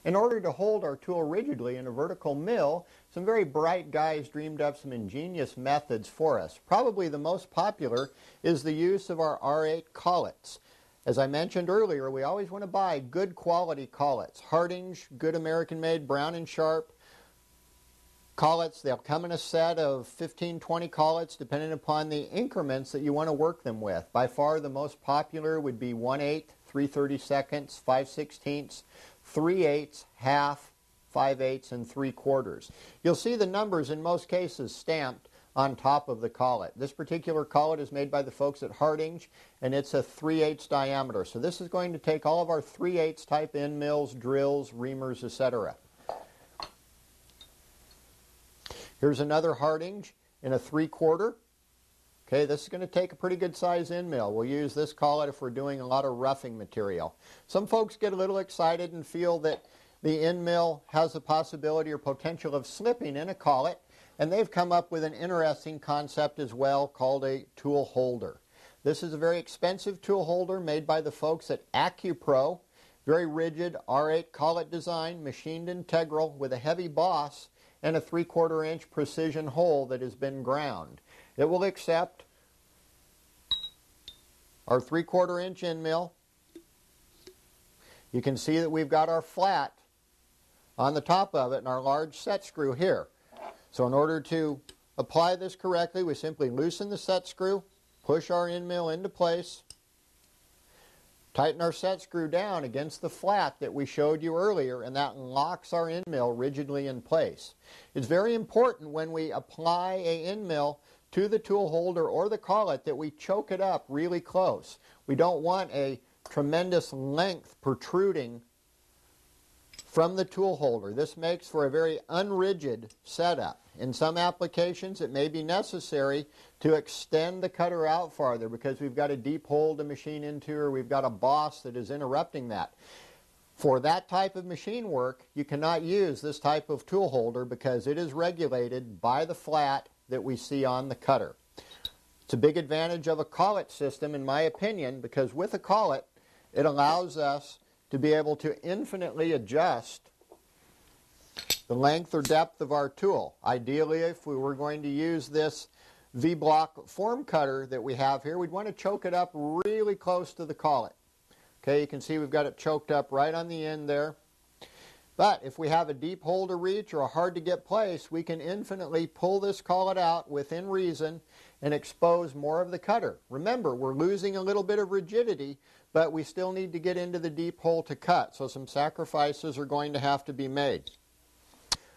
In order to hold our tool rigidly in a vertical mill, some very bright guys dreamed up some ingenious methods for us. Probably the most popular is the use of our R8 collets. As I mentioned earlier, we always want to buy good quality collets. Hardinge, good American-made, Brown and Sharp collets. They'll come in a set of 15, 20 collets depending upon the increments that you want to work them with. By far the most popular would be 1/8, 3/32, 5/16, 3/8, half, 5/8, and 3/4. You'll see the numbers in most cases stamped on top of the collet. This particular collet is made by the folks at Hardinge, and it's a 3/8 diameter. So this is going to take all of our 3/8 type end mills, drills, reamers, etc. Here's another Hardinge in a 3/4. Okay, this is going to take a pretty good size end mill. We'll use this collet if we're doing a lot of roughing material. Some folks get a little excited and feel that the end mill has the possibility or potential of slipping in a collet, and they've come up with an interesting concept as well called a tool holder. This is a very expensive tool holder made by the folks at AccuPro. Very rigid R8 collet design, machined integral with a heavy boss and a 3/4 inch precision hole that has been ground. It will accept our 3/4 inch end mill. You can see that we've got our flat on the top of it and our large set screw here. So in order to apply this correctly, we simply loosen the set screw, push our end mill into place, tighten our set screw down against the flat that we showed you earlier, and that locks our end mill rigidly in place. It's very important when we apply a end mill to the tool holder or the collet that we choke it up really close. We don't want a tremendous length protruding from the tool holder. This makes for a very unrigid setup. In some applications it may be necessary to extend the cutter out farther because we've got a deep hole to machine into or we've got a boss that is interrupting that. For that type of machine work, you cannot use this type of tool holder because it is regulated by the flat that we see on the cutter. It's a big advantage of a collet system in my opinion, because with a collet it allows us to be able to infinitely adjust the length or depth of our tool. Ideally, if we were going to use this V-block form cutter that we have here, we'd want to choke it up really close to the collet. Okay, you can see we've got it choked up right on the end there. But if we have a deep hole to reach or a hard to get place, we can infinitely pull this collet out within reason and expose more of the cutter. Remember, we're losing a little bit of rigidity, but we still need to get into the deep hole to cut, so some sacrifices are going to have to be made.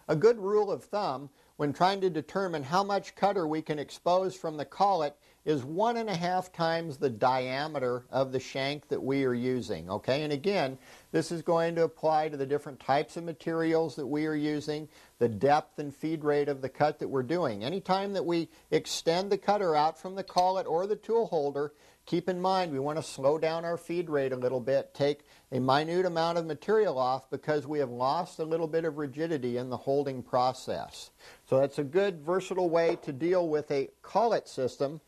A good rule of thumb when trying to determine how much cutter we can expose from the collet is 1.5 times the diameter of the shank that we are using. Okay, and again, this is going to apply to the different types of materials that we are using, the depth and feed rate of the cut that we're doing. Anytime that we extend the cutter out from the collet or the tool holder, keep in mind we want to slow down our feed rate a little bit, take a minute amount of material off because we have lost a little bit of rigidity in the holding process. So that's a good versatile way to deal with a collet system